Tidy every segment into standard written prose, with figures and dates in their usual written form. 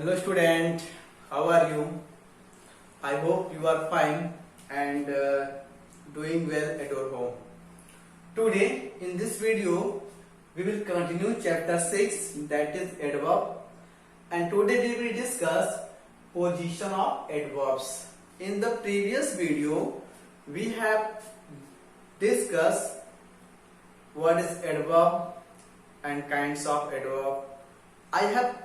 Hello student, how are you? I hope you are fine and doing well at your home. Today in this video we will continue chapter 6, that is adverb, and today we will discuss position of adverbs. In the previous video we have discussed what is adverb and kinds of adverb. I have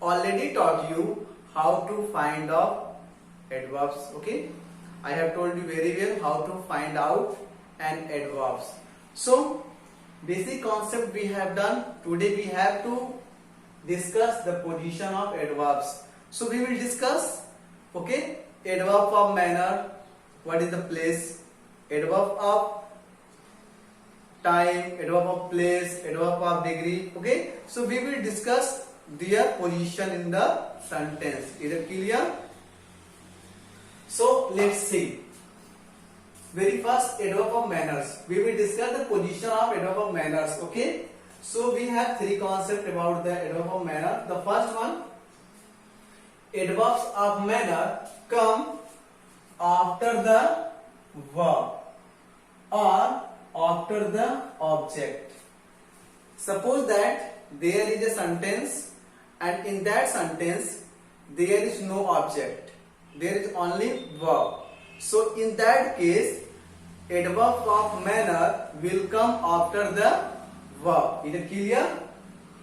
already taught you how to find out adverbs. Okay, I have told you very well how to find out an adverbs. So basic concept we have done. Today we have to discuss the position of adverbs. So we will discuss, okay, adverb of manner, what is the place, adverb of time, adverb of place, adverb of degree. Okay, so we will discuss their position in the sentence. Is it clear? So let's see. Very first, adverb of manners. We will discuss the position of adverb of manners. Okay, so we have three concepts about the adverb of manner. The first one, adverbs of manner come after the verb or after the object. Suppose that there is a sentence and in that sentence there is no object, there is only verb. So in that case, adverb of manner will come after the verb. Is it clear?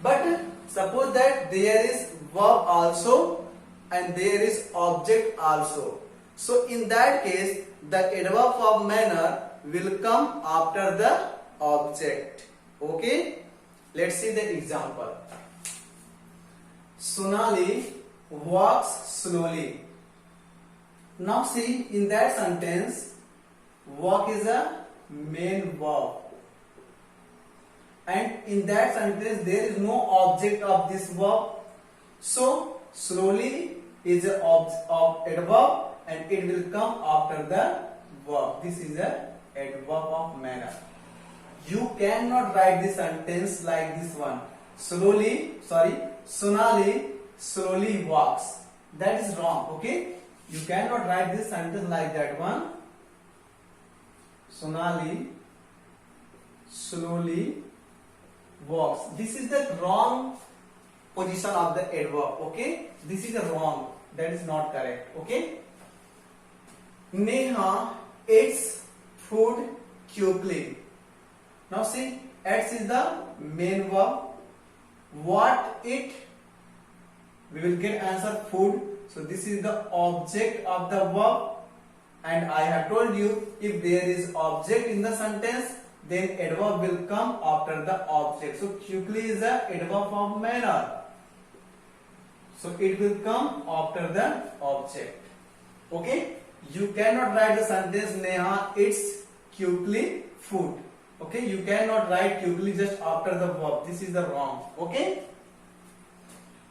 But suppose that there is verb also and there is object also. So in that case, the adverb of manner will come after the object. Okay, let's see the example. Sonali walks slowly. Now see, in that sentence, walk is a main verb, and in that sentence there is no object of this verb. So slowly is a adverb and it will come after the verb. This is a adverb of manner. You cannot write this sentence like this one. Sonali slowly walks. That is wrong. Okay, you cannot write this sentence like that one. Sonali slowly walks. This is the wrong position of the adverb. Okay, this is a wrong. That is not correct. Okay. Neha eats food quickly. Now see, eats is the main verb. What it? We will get answer food. So this is the object of the verb, and I have told you if there is object in the sentence, then adverb will come after the object. So quickly is the adverb of manner. So it will come after the object. Okay, you cannot write the sentence Neha eats quickly food. Okay, you cannot write quickly just after the verb. This is the wrong. Okay.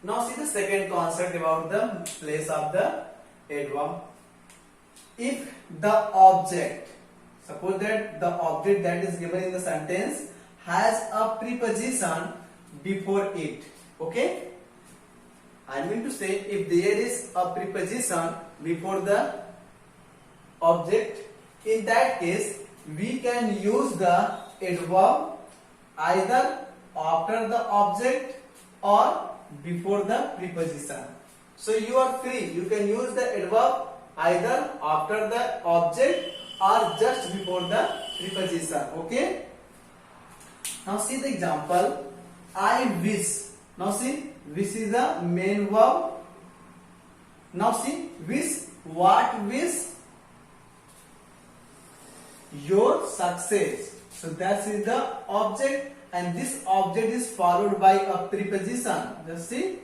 Now see the second concept about the place of the adverb. If the object, suppose that the object that is given in the sentence has a preposition before it. Okay, I mean to say, if there is a preposition before the object, in that case we can use the adverb either after the object or before the preposition. So you are free. You can use the adverb either after the object or just before the preposition. Okay. Now see the example. I wish. Now see, wish is the main verb. Now see, wish. What wish? Your success. So that is the object, and this object is followed by a preposition. Just see,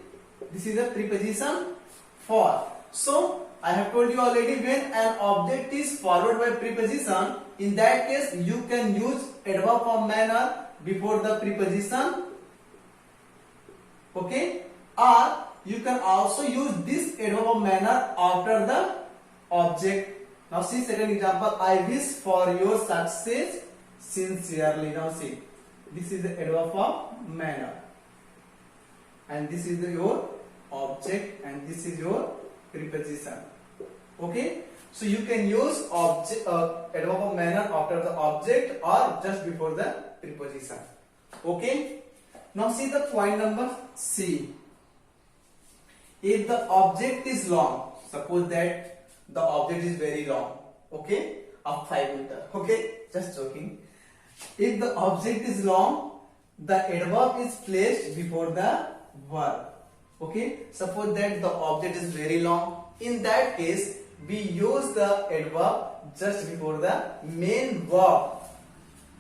this is a preposition for. So I have told you already, when an object is followed by preposition, in that case you can use adverb of manner before the preposition. Okay, or you can also use this adverb of manner after the object. Now see second example. I wish for your success sincerely. Now see, this is the adverb of manner, and this is your object, and this is your preposition. Okay, so you can use object adverb of manner after the object or just before the preposition. Okay, now see the point number C. If the object is long, suppose that the object is very long, okay, of 5 meters, okay, just joking. If the object is long, the adverb is placed before the verb. Okay, suppose that the object is very long. In that case, we use the adverb just before the main verb.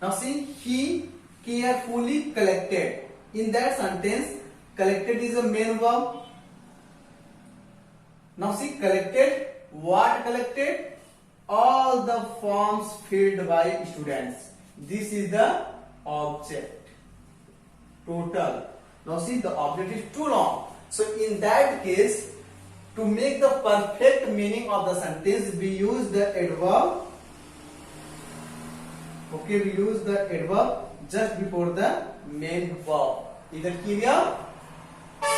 Now see, he carefully collected. In that sentence, collected is a main verb. Now see, collected, what collected? All the forms filled by students. This is the object. Total. Now see, the object is too long. So in that case, to make the perfect meaning of the sentence, we use the adverb. Okay, we use the adverb just before the main verb. Is that clear?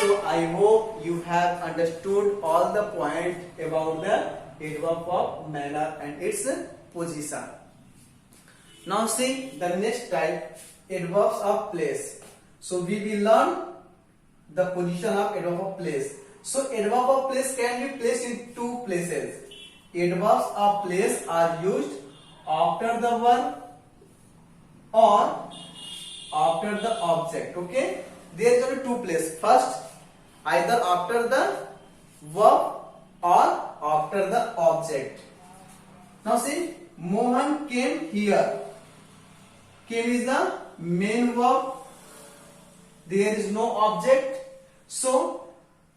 So I hope you have understood all the points about the adverb of manner and its position. Now see the next type, adverbs of place. So we will learn the position of adverb of place. So adverb of place can be placed in two places. Adverbs of place are used after the verb or after the object. Okay, there is only two places. First, either after the verb or after the object. Now see, Mohan came here. Came is the main verb. There is no object. So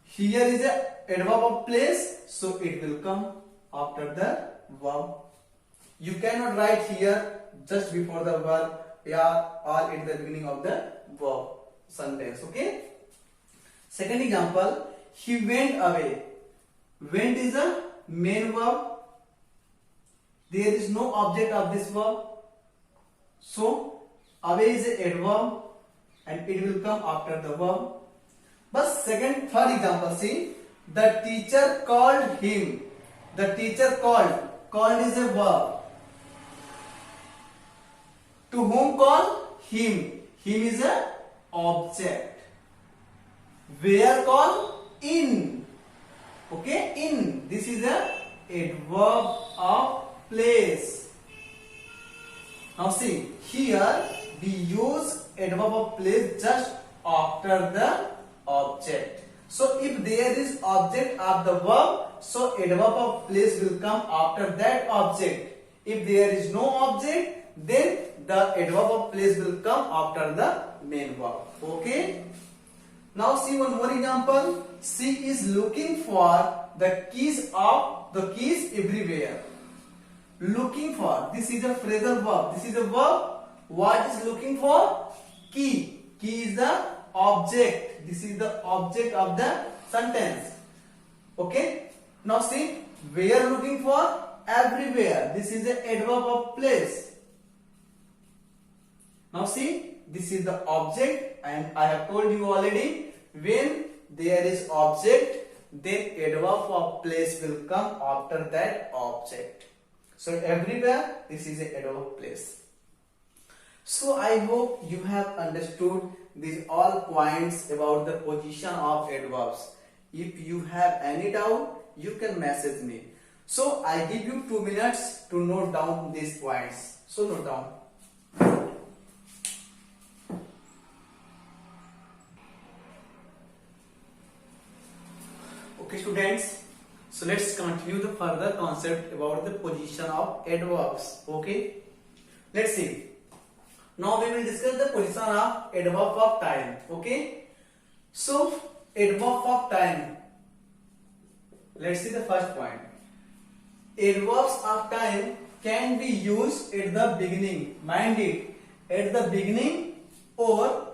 here is a adverb of place. So it will come after the verb. You cannot write here just before the verb, yeah, or at the beginning of the verb sentence. Okay. Second example, he went away. Went is a main verb. There is no object of this verb. So away is a adverb and it will come after the verb. But third example, see, the teacher called him. The teacher called. Called is a verb. To whom call? Him. Him is a object. Where call? In. Okay, in. This is a adverb of place. Now see, here we use adverb of place just after the object. So if there is object of the verb, so adverb of place will come after that object. If there is no object, then the adverb of place will come after the main verb. Okay. Now see one more example. She is looking for the keys everywhere. Looking for. This is a phrasal verb. This is a verb. What is looking for? Key. Key is the object. This is the object of the sentence. Okay. Now see, where looking for? Everywhere. This is the adverb of place. Now see, this is the object, and I have told you already, when there is object, then adverb of place will come after that object. So everywhere, this is a adverb of place. So I hope you have understood these all points about the position of adverbs. If you have any doubt, you can message me. So I give you 2 minutes to note down these points. So note down. Okay students, so let's continue the further concept about the position of adverbs. Okay, let's see. Now we will discuss the position of adverb of time. Okay, so adverb of time. Let's see the first point. Adverbs of time can be used at the beginning. Mind it, at the beginning or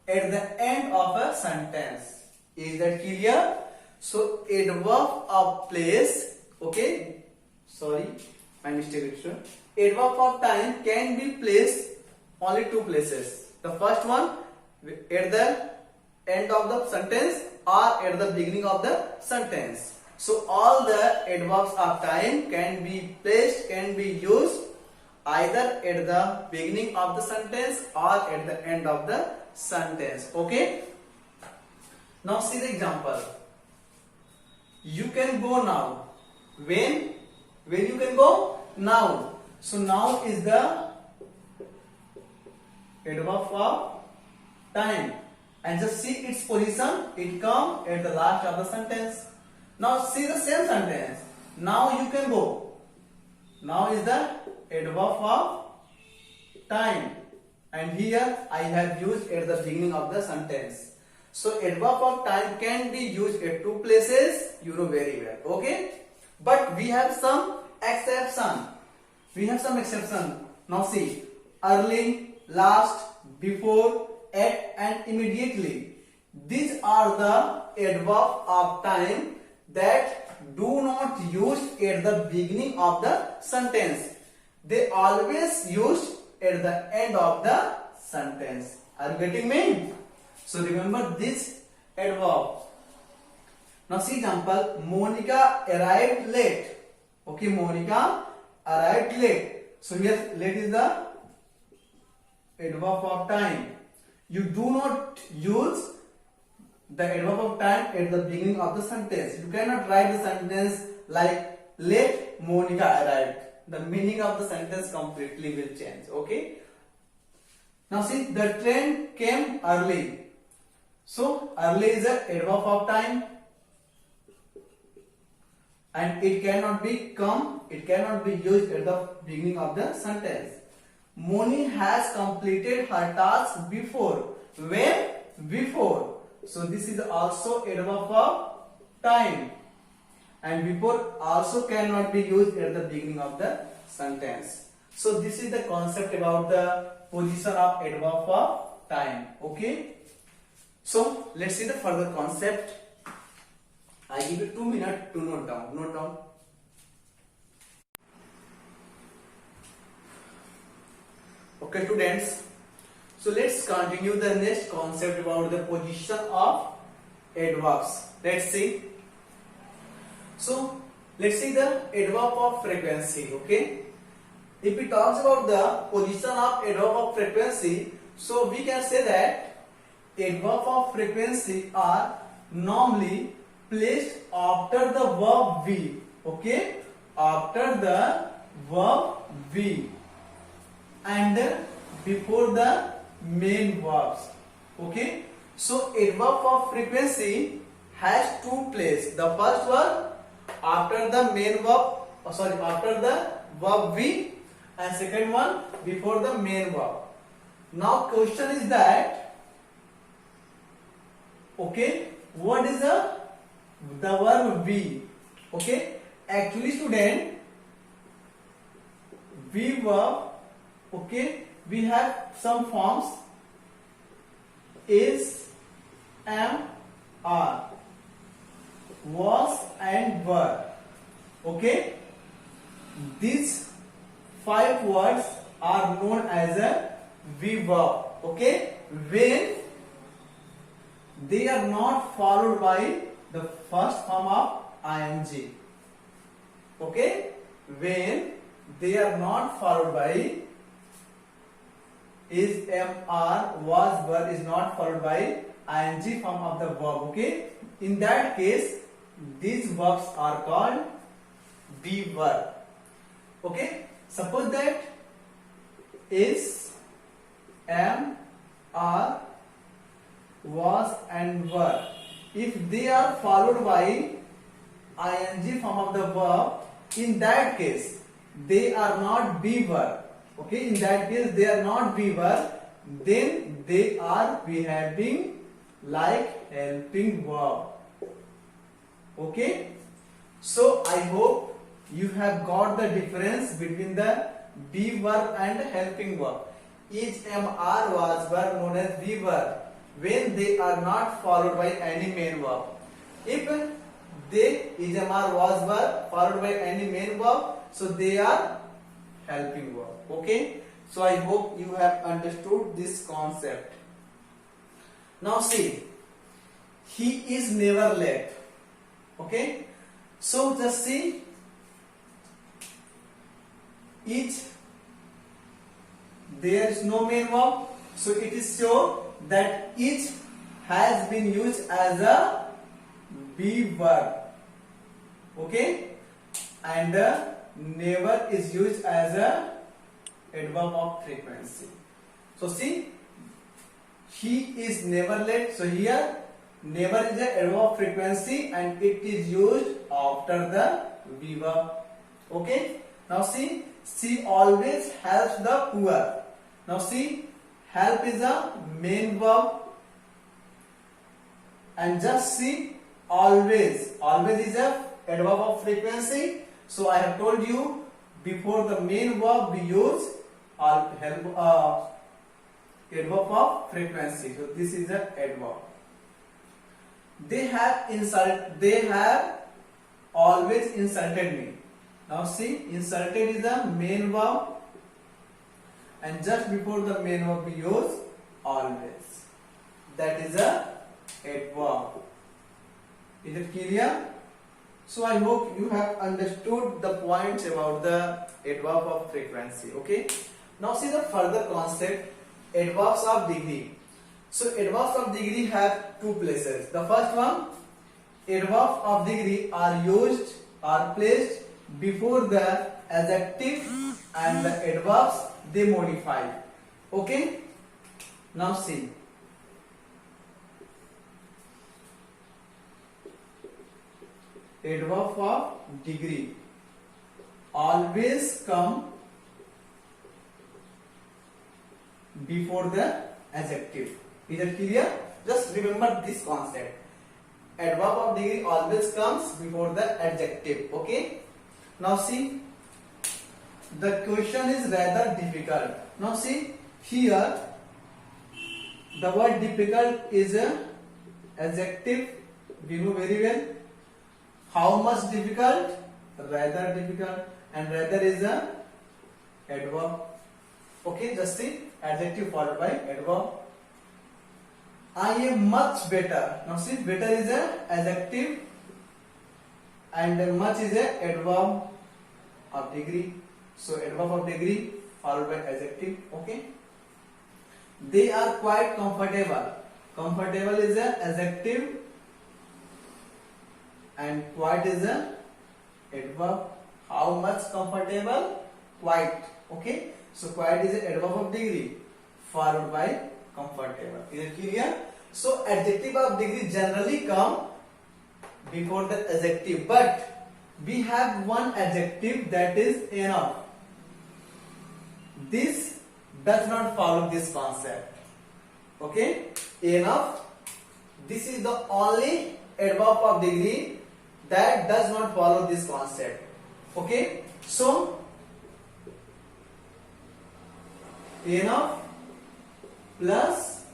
at the end of a sentence. Is that clear? So adverb of place, okay, sorry, my mistake. Adverb of time can be placed only two places. The first one at the end of the sentence or at the beginning of the sentence. So all the adverbs of time can be placed, can be used either at the beginning of the sentence or at the end of the sentence. Okay. Now see the example. You can go now. When you can go? Now. So now is the adverb of time. And just see its position. It comes at the last of the sentence. Now see the same sentence. Now you can go. Now is the adverb of time. And here I have used at the beginning of the sentence. So adverb of time can be used at two places. You know very well. Okay. But we have some exception. Now see. Early, last, before, at and immediately. These are the adverb of time that do not use at the beginning of the sentence. They always used at the end of the sentence. Are you getting me? So remember this adverb. Now see example. Monica arrived late. Okay, Monica arrived late. So here late is the adverb of time. You do not use the adverb of time at the beginning of the sentence. You cannot write the sentence like late Monica arrived. The meaning of the sentence completely will change. Okay. Now see, the train came early. So early is a adverb of time, and it cannot be used at the beginning of the sentence. Moni has completed her task before. When? Before. So this is also adverb of time, and before also cannot be used at the beginning of the sentence. So this is the concept about the position of adverb of time. Okay. So let's see the further concept. I give you 2 minutes to note down. Okay, students. So let's continue the next concept about the position of adverbs. Let's see. So let's see the adverb of frequency. Okay. If we talk about the position of adverb of frequency, so we can say that adverb of frequency are normally placed after the verb be. Okay, after the verb be and before the main verbs. Okay, so adverb of frequency has two places. The first one after the main verb, after the verb be, and second one before the main verb. Now question is that, okay, what is the verb be? Okay, actually student, be verb, okay, we have some forms: is, am, are, was and were. Okay, these 5 words are known as a be verb. Okay, when they are not followed by the first form of ing. Okay, when they are not followed by is, am, are, was, were is not followed by ing form of the verb. Okay, in that case these verbs are called be verb. Okay, suppose that is, am, are, was and were, if they are followed by ing form of the verb, in that case they are not be verb. Okay, in that case they are not be verb, then they are behaving like helping verb. Okay, so I hope you have got the difference between the be verb and helping verb. Is, am, are, was, were known as be verb when they are not followed by any main verb. If they, is, am, are, was, were followed by any main verb, so they are helping verb. Okay, so I hope you have understood this concept. Now see, he is never late. Okay, so just see each, there is no main verb, so it is sure that each has been used as a be verb. Okay, and never is used as a adverb of frequency. So see, he is never late. So here never is a adverb of frequency and it is used after the be verb. Okay, now see, she always helps the poor. Now see, help is a main verb, and just see, always is a adverb of frequency. So I have told you, before the main verb we use adverb of frequency. So this is the adverb. They have always insulted me. Now see, insulted is the main verb, and just before the main verb we use always. That is a adverb. Is it clear? So I hope you have understood the points about the adverb of frequency. Okay. Now see the further concept, adverbs of degree. So adverbs of degree have two places. The first one, adverbs of degree are placed before the adjective, and the adverbs they modify. Okay. Now see, adverb of degree always come before the adjective. Is it clear? Just remember this concept. Adverb of degree always comes before the adjective. Okay. Now see, the question is rather difficult. Now see, here the word difficult is a adjective. We know very well. How much difficult? Rather difficult, and rather is a adverb. Okay, just see, adjective followed by adverb. I am much better. Now see, better is a adjective and much is a adverb of degree. So adverb of degree followed by adjective. Okay. They are quite comfortable. Comfortable is a adjective and quite is a adverb. How much comfortable? Quite. Okay. So quite is a adverb of degree followed by comfortable. Is it clear? So adjective of degree generally come before the adjective, but we have one adjective, that is enough. This does not follow this concept. Okay, enough. This is the only adverb of degree that does not follow this concept. Okay, so enough plus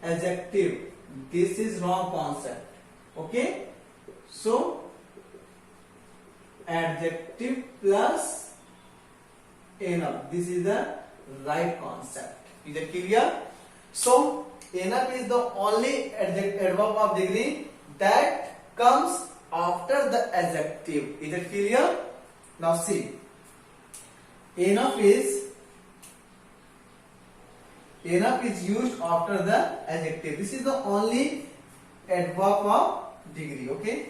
adjective, this is wrong concept. Okay, so adjective plus enough, this is the right concept. Is it clear? So enough is the only adverb of degree that comes after the adjective. Is it clear? Now see, enough is used after the adjective. This is the only adverb of degree. Okay.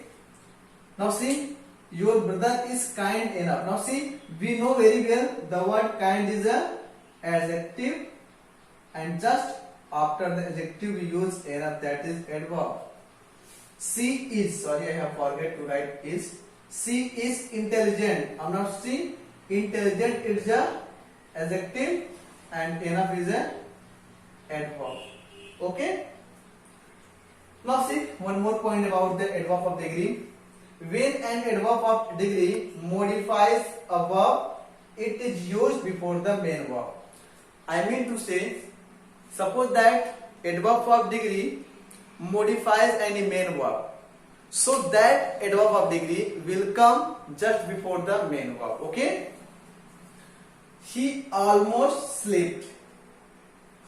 Now see, your brother is kind enough. Now see, we know very well the word kind is a adjective, and just after the adjective we use enough, that is adverb. She is, sorry I have forget to write is. She is intelligent. Now see, intelligent is a adjective and enough is a adverb. Okay. Now see, one more point about the adverb of degree. When an adverb of degree modifies a verb, it is used before the main verb. I mean to say, suppose that adverb of degree modifies any main verb, so that adverb of degree will come just before the main verb. Okay. He almost slept.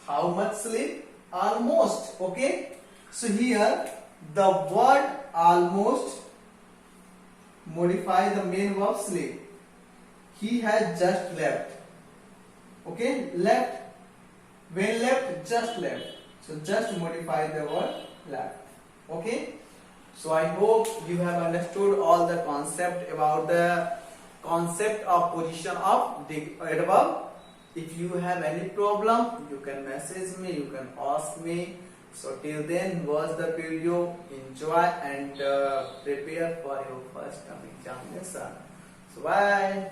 How much sleep? Almost. Okay. So here the word almost modify the main verb sleep. He has just left. Okay, left. When left, just left. So just modify the word left. Okay. So I hope you have understood all the concept about the concept of position of the adverb. If you have any problem, you can message me, you can ask me. So till then, watch the video, enjoy and prepare for your first term examination. So bye.